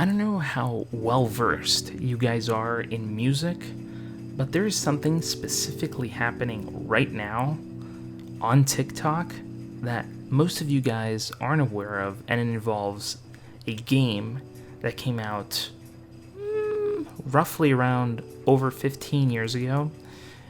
I don't know how well versed you guys are in music, but there is something specifically happening right now on TikTok that most of you guys aren't aware of, and it involves a game that came out roughly around over 15 years ago,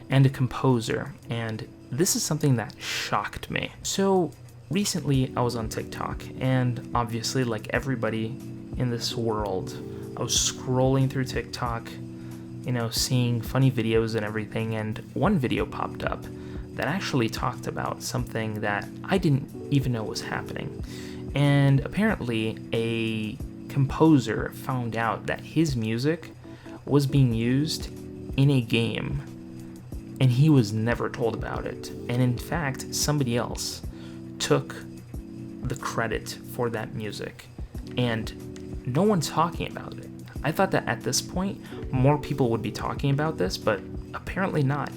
and a composer, and this is something that shocked me. So recently I was on TikTok, and obviously, like everybody in this world, I was scrolling through TikTok, seeing funny videos and everything, and one video popped up that actually talked about something that I didn't even know was happening. And apparently a composer found out that his music was being used in a game, and he was never told about it. And in fact, somebody else took the credit for that music, and no one's talking about it. I thought that at this point, more people would be talking about this, but apparently not.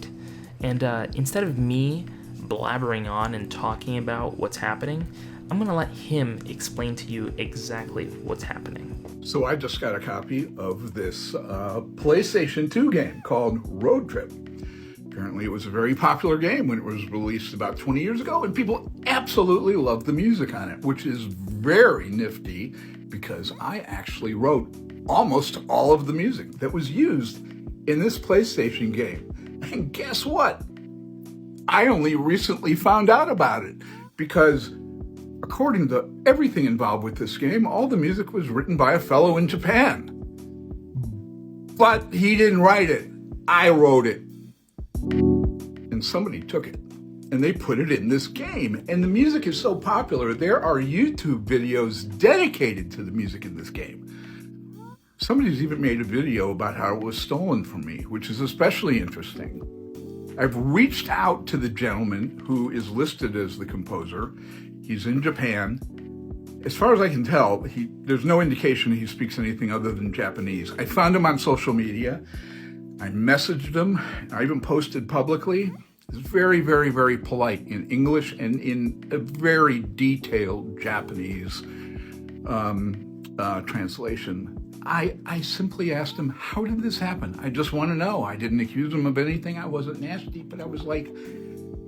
And instead of me blabbering on and talking about what's happening, I'm going to let him explain to you exactly what's happening. So I just got a copy of this PlayStation 2 game called Road Trip. Apparently it was a very popular game when it was released about 20 years ago, and people absolutely loved the music on it, which is very nifty because I actually wrote almost all of the music that was used in this PlayStation game. And guess what? I only recently found out about it because according to everything involved with this game, all the music was written by a fellow in Japan. But he didn't write it. I wrote it. And somebody took it and they put it in this game. And the music is so popular, there are YouTube videos dedicated to the music in this game. Somebody's even made a video about how it was stolen from me, which is especially interesting. I've reached out to the gentleman who is listed as the composer. He's in Japan. As far as I can tell, there's no indication he speaks anything other than Japanese. I found him on social media. I messaged him. I even posted publicly. He's very, very, very polite in English and in a very detailed Japanese translation. I simply asked him, how did this happen? I just want to know. I didn't accuse him of anything. I wasn't nasty, but I was like,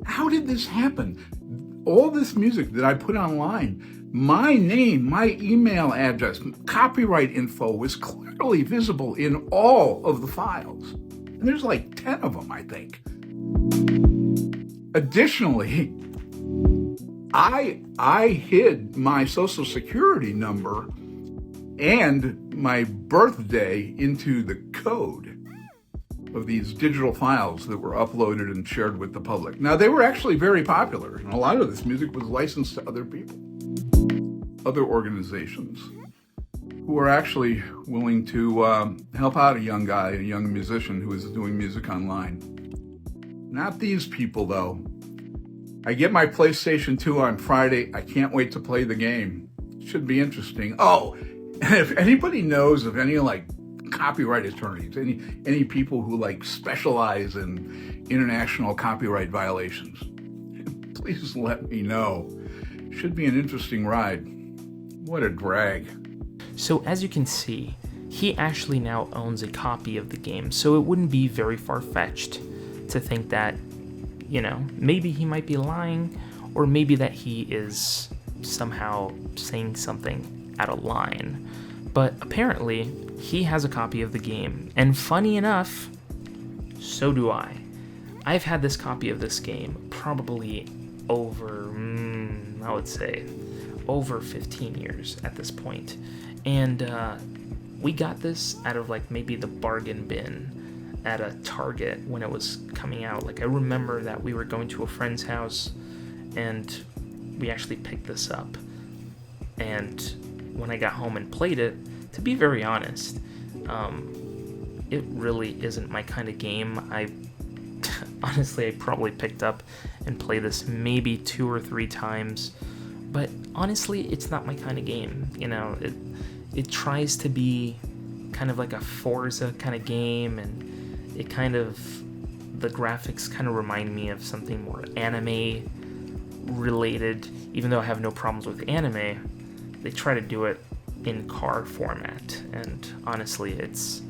how did this happen? All this music that I put online, my name, my email address, copyright info was clearly visible in all of the files. And there's like 10 of them, I think. Additionally, I hid my social security number and my birthday into the code of these digital files that were uploaded and shared with the public. Now, they were actually very popular, and a lot of this music was licensed to other people, other organizations who were actually willing to help out a young guy, a young musician who is doing music online. Not these people, though. I get my PlayStation 2 on Friday. I can't wait to play the game. It should be interesting. Oh, and if anybody knows of any copyright attorneys, any people who specialize in international copyright violations, please let me know. Should be an interesting ride. What a drag. So as you can see, he actually now owns a copy of the game, so it wouldn't be very far-fetched to think that, maybe he might be lying, or maybe that he is somehow saying something out of line. But apparently, he has a copy of the game, and funny enough, so do I. I've had this copy of this game probably over, I would say, over 15 years at this point. And we got this out of maybe the bargain bin at a Target when it was coming out. I remember that we were going to a friend's house and we actually picked this up. And when I got home and played it, to be very honest, it really isn't my kind of game. Honestly, I probably picked up and played this maybe 2 or 3 times, but honestly, it's not my kind of game. It tries to be kind of like a Forza kind of game, and the graphics kind of remind me of something more anime related. Even though I have no problems with anime, they try to do it in car format, and honestly, it's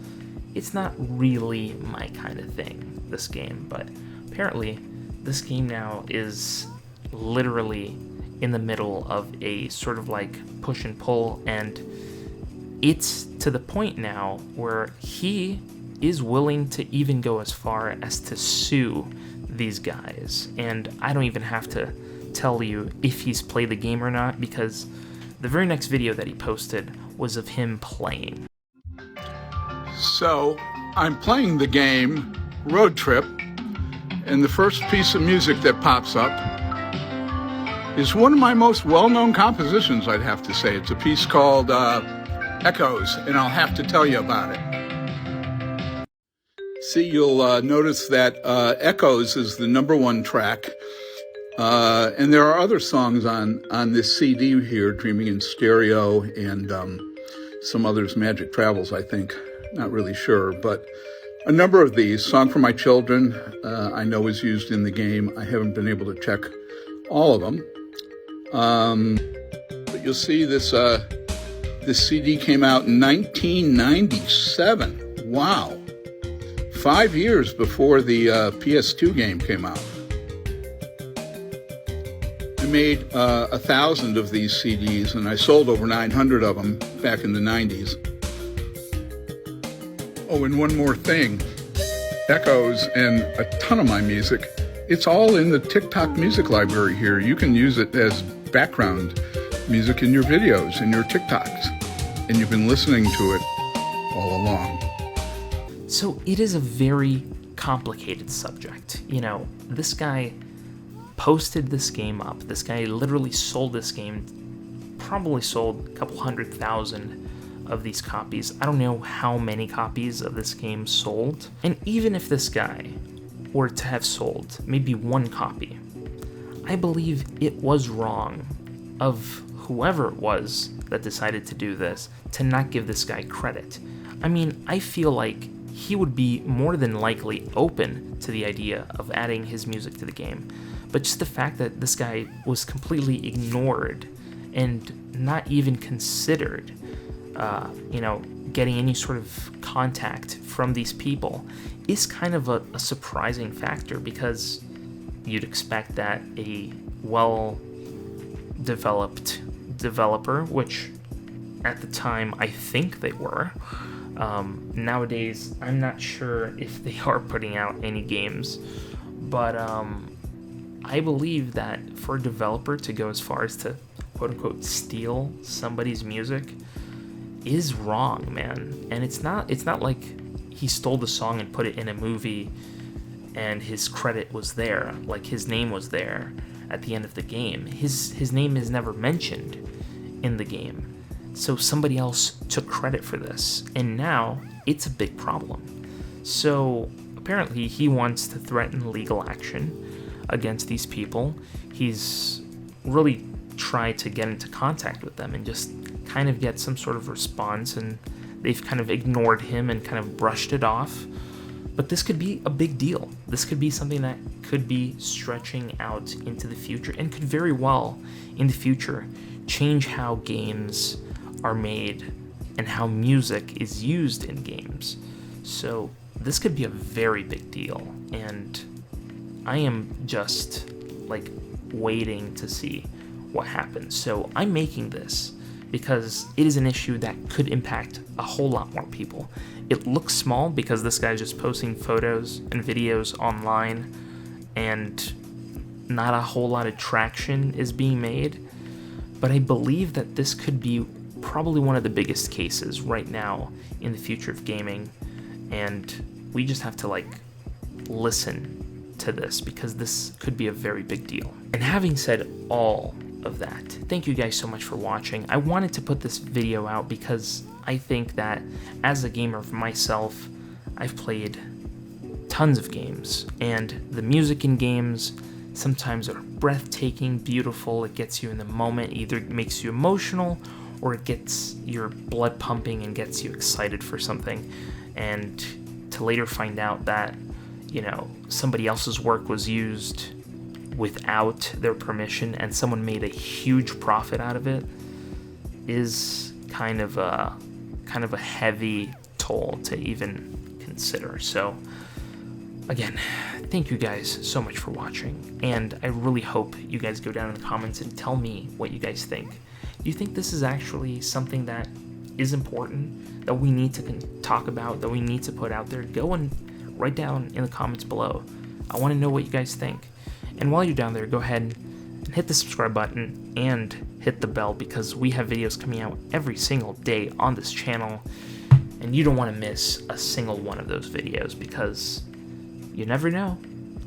not really my kind of thing, this game, but apparently this game now is literally in the middle of a sort of like push and pull, and it's to the point now where he is willing to even go as far as to sue these guys. And I don't even have to tell you if he's played the game or not, because the very next video that he posted was of him playing. So I'm playing the game Road Trip, and the first piece of music that pops up is one of my most well-known compositions, I'd have to say. It's a piece called Echoes, and I'll have to tell you about it. See, you'll notice that Echoes is the #1 track, and there are other songs on this CD here, Dreaming in Stereo, and some others, Magic Travels, I think. Not really sure, but a number of these. Song for My Children, I know is used in the game. I haven't been able to check all of them. But you'll see this CD came out in 1997. Wow. 5 years before the PS2 game came out. I made 1,000 of these CDs, and I sold over 900 of them back in the 90s. Oh, and one more thing. Echoes and a ton of my music, it's all in the TikTok music library here. You can use it as background music in your videos, in your TikToks, and you've been listening to it all along. So it is a very complicated subject. You know, this guy posted this game up. This guy literally sold this game, probably sold a couple 100,000 of these copies. I don't know how many copies of this game sold. And even if this guy were to have sold maybe one copy, I believe it was wrong of whoever it was that decided to do this to not give this guy credit. I mean, I feel like he would be more than likely open to the idea of adding his music to the game. But just the fact that this guy was completely ignored and not even considered, getting any sort of contact from these people is kind of a surprising factor, because you'd expect that a well-developed developer, which at the time I think they were, nowadays I'm not sure if they are putting out any games, but I believe that for a developer to go as far as to quote-unquote steal somebody's music is wrong, man. And it's not like he stole the song and put it in a movie and his credit was there, like his name was there at the end of the game. His name is never mentioned in the game. So somebody else took credit for this, and now it's a big problem. So apparently he wants to threaten legal action against these people. He's really tried to get into contact with them and just kind of get some sort of response, and they've kind of ignored him and kind of brushed it off. But this could be a big deal. This could be something that could be stretching out into the future, and could very well in the future change how games are made and how music is used in games. So this could be a very big deal, and I am just like waiting to see what happens. So I'm making this because it is an issue that could impact a whole lot more people. It looks small because this guy's just posting photos and videos online, and not a whole lot of traction is being made. But I believe that this could be probably one of the biggest cases right now in the future of gaming, and we just have to listen to this, because this could be a very big deal. And having said all of that, thank you guys so much for watching. I wanted to put this video out because I think that as a gamer for myself, I've played tons of games, and the music in games sometimes are breathtaking, beautiful. It gets you in the moment, either it makes you emotional or it gets your blood pumping and gets you excited for something. And to later find out that, somebody else's work was used without their permission and someone made a huge profit out of it is kind of a heavy toll to even consider. So again, thank you guys so much for watching, and I really hope you guys go down in the comments and tell me what you guys think. Do you think this is actually something that is important, that we need to talk about, that we need to put out there? Go and write down in the comments below. I want to know what you guys think. And while you're down there, go ahead and hit the subscribe button and hit the bell, because we have videos coming out every single day on this channel, and you don't want to miss a single one of those videos, because you never know,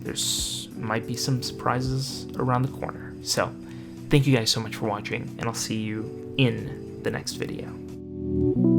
there's might be some surprises around the corner. So thank you guys so much for watching, and I'll see you in the next video.